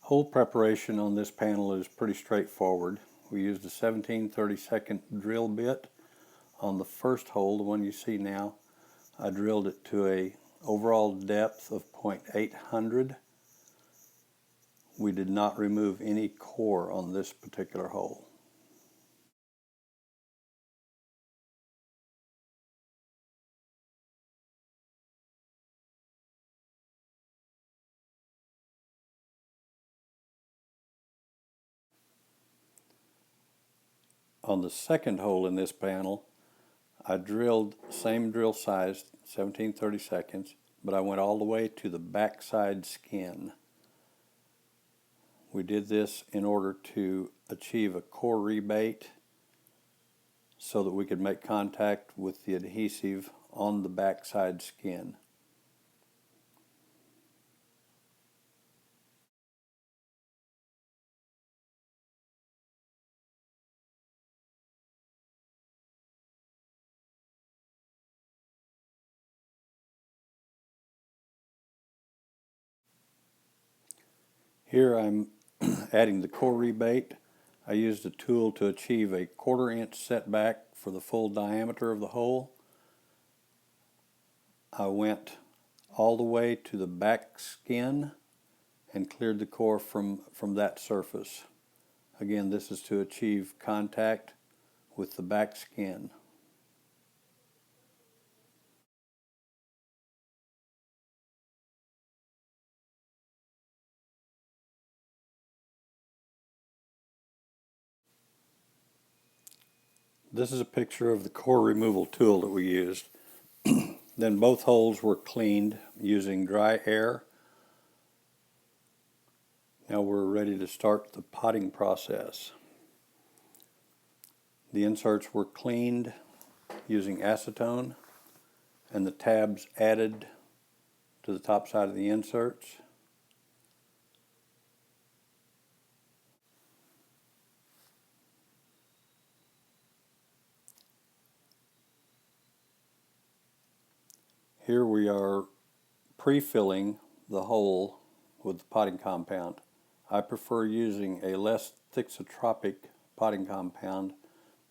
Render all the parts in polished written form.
Hole preparation on this panel is pretty straightforward. We used a 17/32 drill bit on the first hole, the one you see now. I drilled it to a overall depth of 0.800. We did not remove any core on this particular hole. On the second hole in this panel, I drilled same drill size, 17/32, but I went all the way to the backside skin. We did this in order to achieve a core rebate so that we could make contact with the adhesive on the backside skin. Here I'm adding the core rebate. I used a tool to achieve a 1/4 inch setback for the full diameter of the hole. I went all the way to the back skin and cleared the core from that surface. Again, this is to achieve contact with the back skin. This is a picture of the core removal tool that we used. Then both holes were cleaned using dry air. Now we're ready to start the potting process. The inserts were cleaned using acetone and the tabs added to the top side of the inserts. Here we are pre-filling the hole with the potting compound. I prefer using a less thixotropic potting compound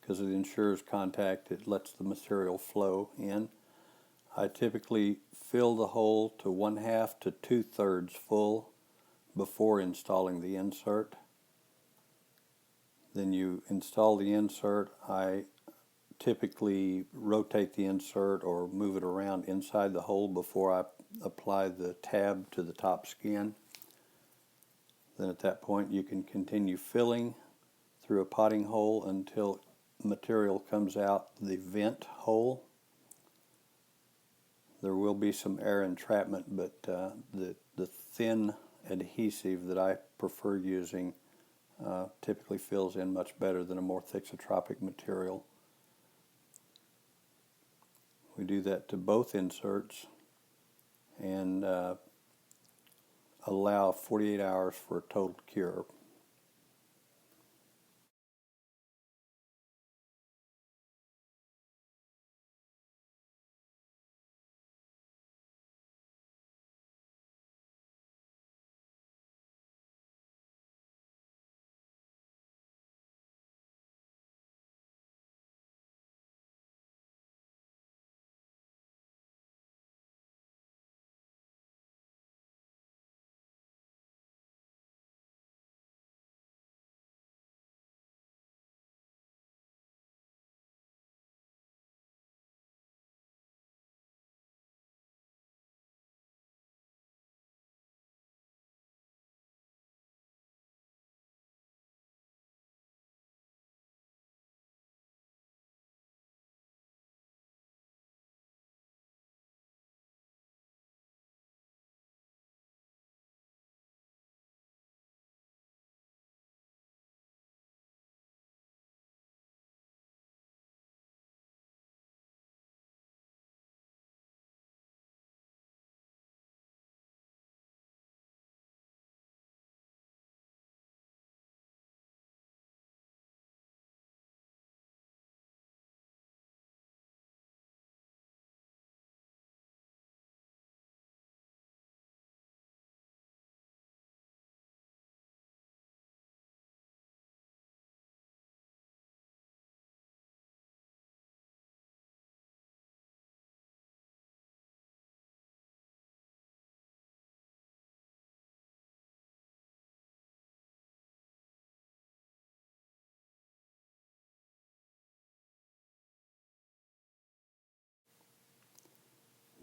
because it ensures contact. It lets the material flow in. I typically fill the hole to 1/2 to 2/3 full before installing the insert. Then you install the insert. I typically rotate the insert or move it around inside the hole before I apply the tab to the top skin. Then at that point you can continue filling through a potting hole until material comes out the vent hole. There will be some air entrapment, but the thin adhesive that I prefer using typically fills in much better than a more thixotropic material. We do that to both inserts and allow 48 hours for a total cure.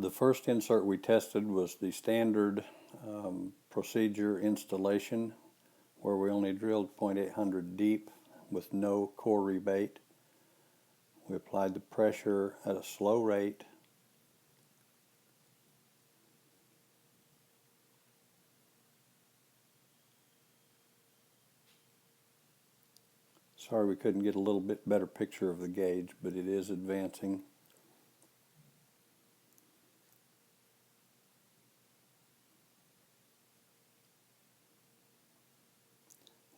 The first insert we tested was the standard procedure installation, where we only drilled 0.800 deep with no core rebate. We applied the pressure at a slow rate. Sorry we couldn't get a little bit better picture of the gauge, but it is advancing.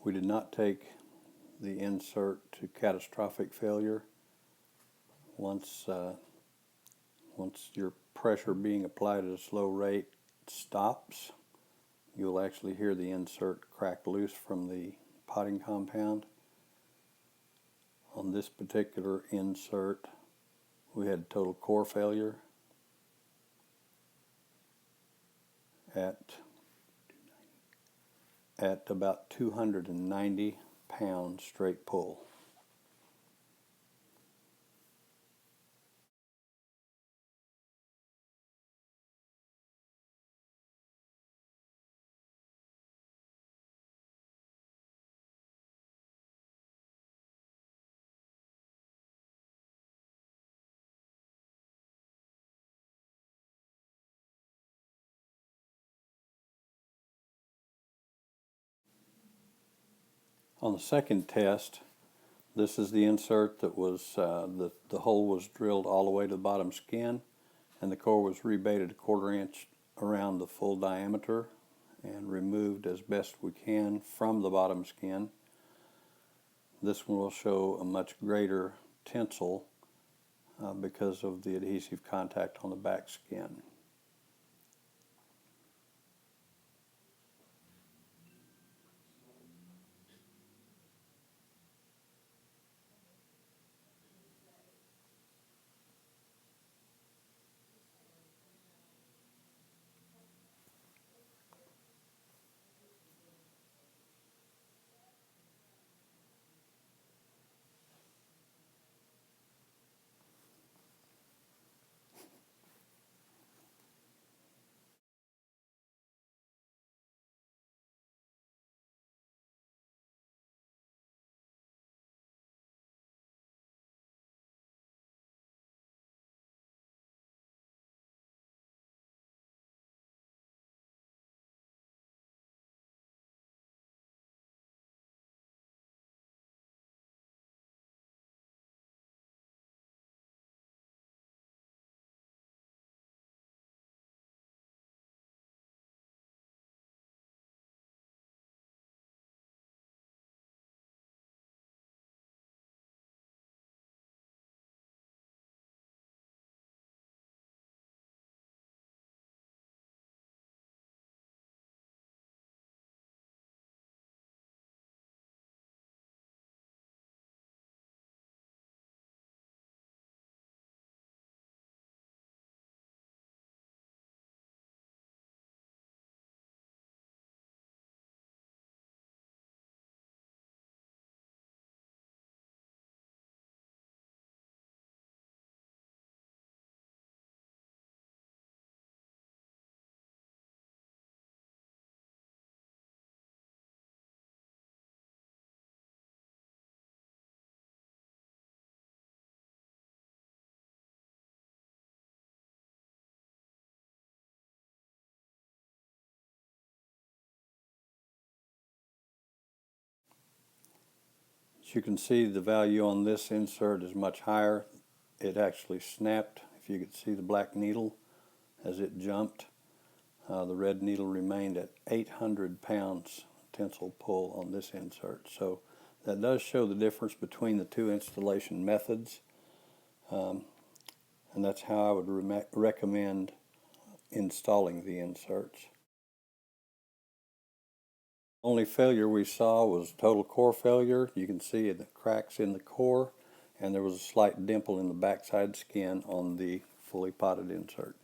We did not take the insert to catastrophic failure. Once your pressure being applied at a slow rate stops, you'll actually hear the insert crack loose from the potting compound. On this particular insert, we had total core failure at about 290 pounds straight pull. On the second test, this is the insert that was, the hole was drilled all the way to the bottom skin, and the core was rebated a 1/4 inch around the full diameter and removed as best we can from the bottom skin. This one will show a much greater tensile because of the adhesive contact on the back skin. As you can see, the value on this insert is much higher. It actually snapped. If you could see the black needle as it jumped, the red needle remained at 800 pounds tensile pull on this insert. So that does show the difference between the two installation methods, and that's how I would recommend installing the inserts. Only failure we saw was total core failure. You can see the cracks in the core, and there was a slight dimple in the backside skin on the fully potted insert.